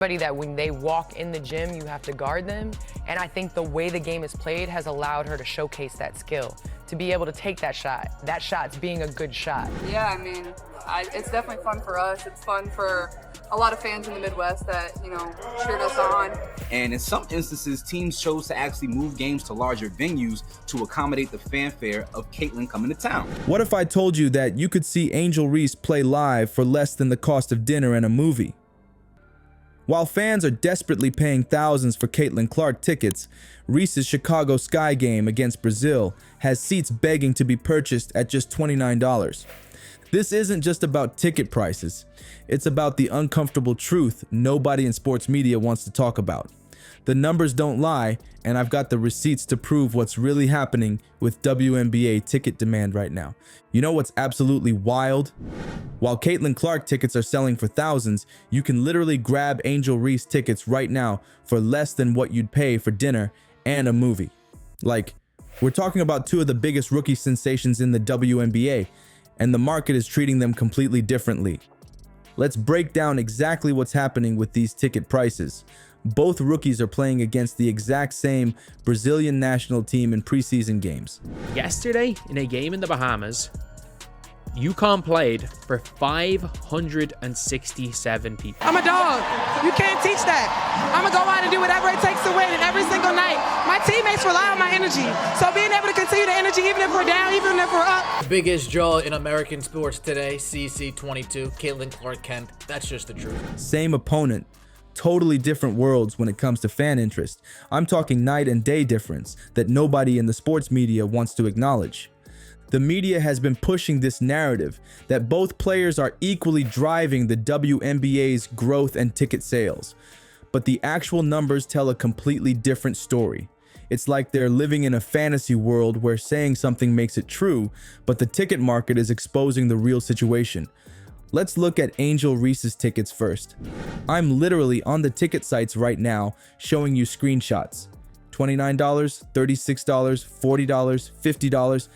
That when they walk in the gym, you have to guard them. And I think the way the game is played has allowed her to showcase that skill, to be able to take that shot. That shot's being a good shot. Yeah, I mean, it's definitely fun for us. It's fun for a lot of fans in the Midwest that, cheered us on. And in some instances, teams chose to actually move games to larger venues to accommodate the fanfare of Caitlin coming to town. What if I told you that you could see Angel Reese play live for less than the cost of dinner and a movie? While fans are desperately paying thousands for Caitlin Clark tickets, Reese's Chicago Sky game against Brazil has seats begging to be purchased at just $29. This isn't just about ticket prices. It's about the uncomfortable truth nobody in sports media wants to talk about. The numbers don't lie, and I've got the receipts to prove what's really happening with WNBA ticket demand right now. You know what's absolutely wild? While Caitlin Clark tickets are selling for thousands, you can literally grab Angel Reese tickets right now for less than what you'd pay for dinner and a movie. Like, we're talking about two of the biggest rookie sensations in the WNBA, and the market is treating them completely differently. Let's break down exactly what's happening with these ticket prices. Both rookies are playing against the exact same Brazilian national team in preseason games. Yesterday, in a game in the Bahamas, UConn played for 567 people. I'm a dog. You can't teach that. I'm going to go out and do whatever it takes to win, and every single night, my teammates rely on my energy. So being able to continue the energy, even if we're down, even if we're up. Biggest draw in American sports today, CC22, Caitlin Clark Kent. That's just the truth. Same opponent. Totally different worlds when it comes to fan interest. I'm talking night and day difference that nobody in the sports media wants to acknowledge. The media has been pushing this narrative that both players are equally driving the WNBA's growth and ticket sales. But the actual numbers tell a completely different story. It's like they're living in a fantasy world where saying something makes it true, but the ticket market is exposing the real situation. Let's look at Angel Reese's tickets first. I'm literally on the ticket sites right now showing you screenshots. $29, $36, $40, $50.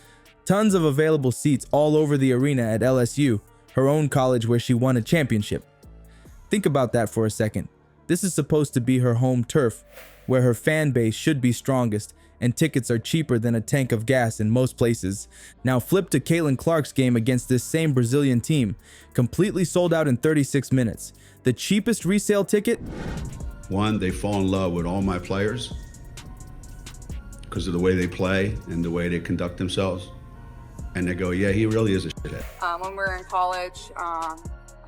Tons of available seats all over the arena at LSU, her own college where she won a championship. Think about that for a second. This is supposed to be her home turf, where her fan base should be strongest, and tickets are cheaper than a tank of gas in most places. Now flip to Caitlin Clark's game against this same Brazilian team, completely sold out in 36 minutes. The cheapest resale ticket? One, they fall in love with all my players because of the way they play and the way they conduct themselves. And they go, yeah, he really is a shithead. When we were in college, I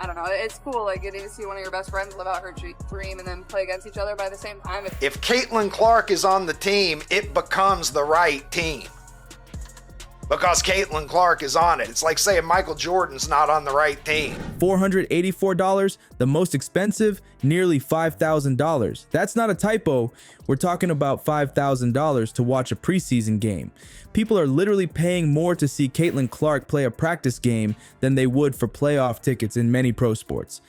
don't know, it's cool, like getting to see one of your best friends live out her dream and then play against each other by the same time. If Caitlin Clark is on the team, it becomes the right team. Because Caitlin Clark is on it. It's like saying Michael Jordan's not on the right team. $484, the most expensive, nearly $5,000. That's not a typo. We're talking about $5,000 to watch a preseason game. People are literally paying more to see Caitlin Clark play a practice game than they would for playoff tickets in many pro sports.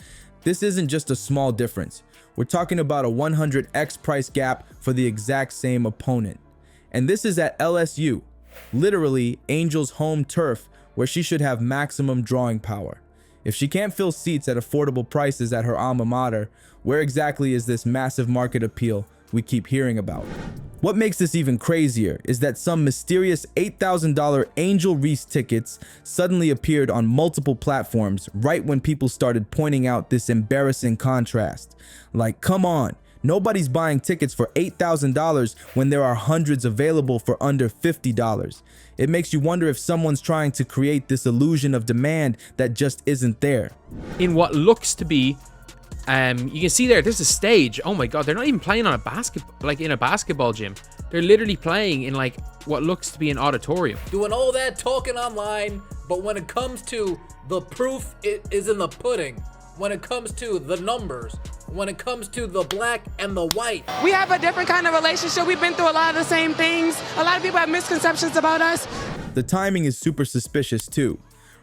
This isn't just a small difference. We're talking about a 100x price gap for the exact same opponent. And this is at LSU. Literally Angel's home turf, where she should have maximum drawing power. If she can't fill seats at affordable prices at her alma mater, where exactly is this massive market appeal we keep hearing about? What makes this even crazier is that some mysterious $8,000 Angel Reese tickets suddenly appeared on multiple platforms right when people started pointing out this embarrassing contrast. Like, come on. Nobody's buying tickets for $8,000 when there are hundreds available for under $50. It makes you wonder if someone's trying to create this illusion of demand that just isn't there. In what looks to be, you can see there's a stage. Oh my God, they're not even playing on a in a basketball gym. They're literally playing in like what looks to be an auditorium. Doing all that talking online, but when it comes to the proof, it is in the pudding. When it comes to the numbers, when it comes to the black and the white. We have a different kind of relationship. We've been through a lot of the same things. A lot of people have misconceptions about us. The timing is super suspicious too.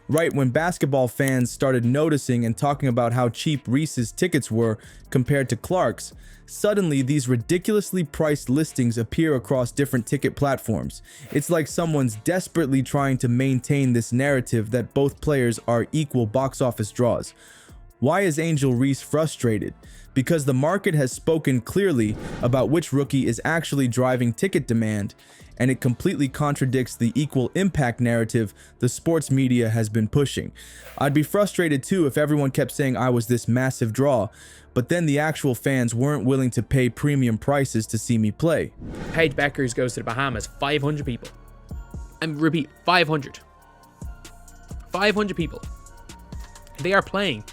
Right when basketball fans started noticing and talking about how cheap Reese's tickets were compared to Clark's, suddenly these ridiculously priced listings appear across different ticket platforms. It's like someone's desperately trying to maintain this narrative that both players are equal box office draws. Why is Angel Reese frustrated? because the market has spoken clearly about which rookie is actually driving ticket demand, and it completely contradicts the equal impact narrative the sports media has been pushing. I'd be frustrated too if everyone kept saying I was this massive draw, but then the actual fans weren't willing to pay premium prices to see me play. Paige Beckers goes to the Bahamas, 500 people. And repeat, 500. 500 people. They are playing.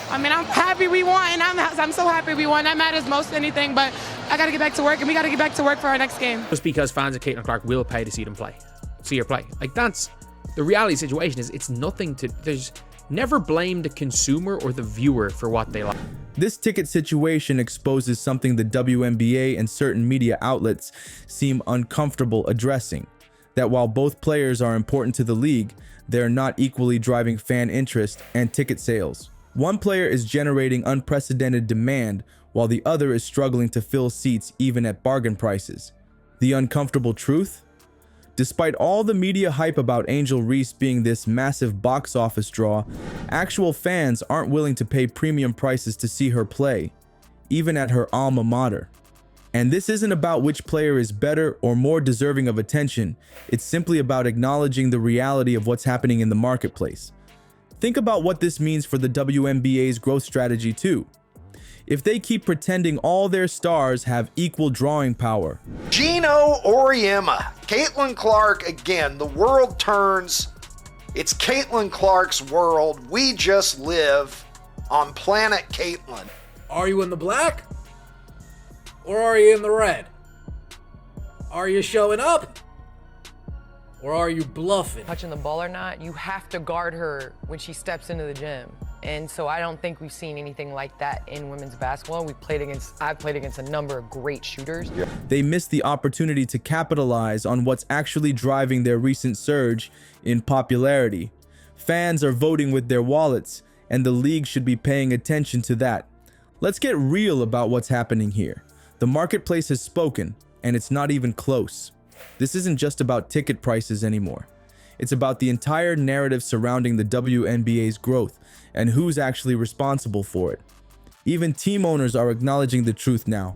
I mean, I'm happy we won, and I'm so happy we won. That matters most than anything, but I got to get back to work, and we got to get back to work for our next game. Just because fans of Caitlin Clark will pay to see her play. Like, that's the reality situation. Is it's nothing to, there's never blame the consumer or the viewer for what they like. This ticket situation exposes something the WNBA and certain media outlets seem uncomfortable addressing, that while both players are important to the league, they're not equally driving fan interest and ticket sales. One player is generating unprecedented demand, while the other is struggling to fill seats even at bargain prices. The uncomfortable truth? Despite all the media hype about Angel Reese being this massive box office draw, actual fans aren't willing to pay premium prices to see her play, even at her alma mater. And this isn't about which player is better or more deserving of attention, it's simply about acknowledging the reality of what's happening in the marketplace. Think about what this means for the WNBA's growth strategy too. If they keep pretending all their stars have equal drawing power. Gino Auriemma, Caitlin Clark again. The world turns. It's Caitlin Clark's world. We just live on planet Caitlin. Are you in the black? Or are you in the red? Are you showing up? Or are you bluffing? Touching the ball or not, you have to guard her when she steps into the gym. And so I don't think we've seen anything like that in women's basketball. I've played against a number of great shooters. They missed the opportunity to capitalize on what's actually driving their recent surge in popularity. Fans are voting with their wallets, and the league should be paying attention to that. Let's get real about what's happening here. The marketplace has spoken, and it's not even close. This isn't just about ticket prices anymore. It's about the entire narrative surrounding the WNBA's growth and who's actually responsible for it. Even team owners are acknowledging the truth now.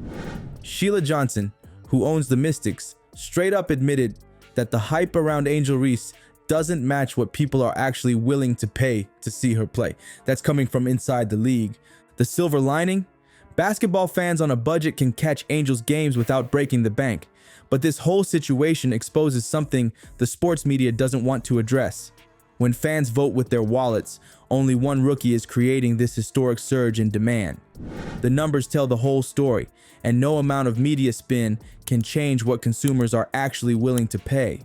Sheila Johnson, who owns the Mystics, straight up admitted that the hype around Angel Reese doesn't match what people are actually willing to pay to see her play. That's coming from inside the league. The silver lining? Basketball fans on a budget can catch Angel's games without breaking the bank. But this whole situation exposes something the sports media doesn't want to address. When fans vote with their wallets, only one rookie is creating this historic surge in demand. The numbers tell the whole story, and no amount of media spin can change what consumers are actually willing to pay.